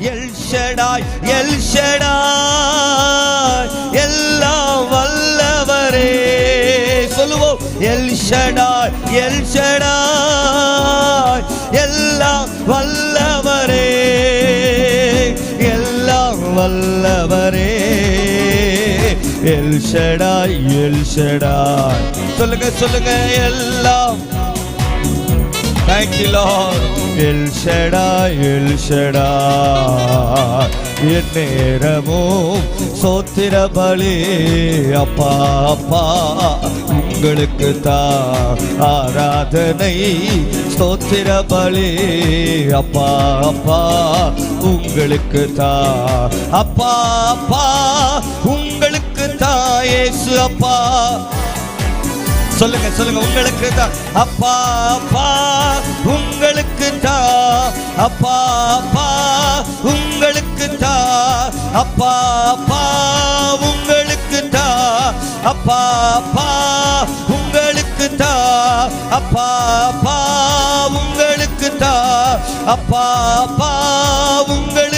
L Shaddai, El Shaddai, எல்லாம் வல்லவரே. சொல்லுவோம், எல் ஷடாய், எல் ஷடாய், எல்லாம் வல்லவரே, எல்லாம் வல்லவரே. El Shaddai, El Shaddai. சொல்லுங்க சொல்லுங்க, எல்லாம். Thank you Lord. El Shaddai, El Shaddai. என் நேரமும் சோத்திர பலி. அப்பா அப்பா உங்களுக்கு தான் ஆராதனை, ஸ்தோத்திர பலி. அப்பா அப்பா உங்களுக்கு தான். அப்பா அப்பா உங்களுக்கு தான் இயேசு. அப்பா சொல்லுங்க சொல்லுங்க, உங்களுக்கு தான். அப்பா அப்பா உங்களுக்கு தான். அப்பா அப்பா உங்களுக்கு தான். அப்பா அப்பா உங்களுக்கு தான். அப்பா அப்பா உங்களுக்கு தான். அப்பா அப்பா உங்களுக்கு தான். அப்பா அப்பா உங்களுக்கு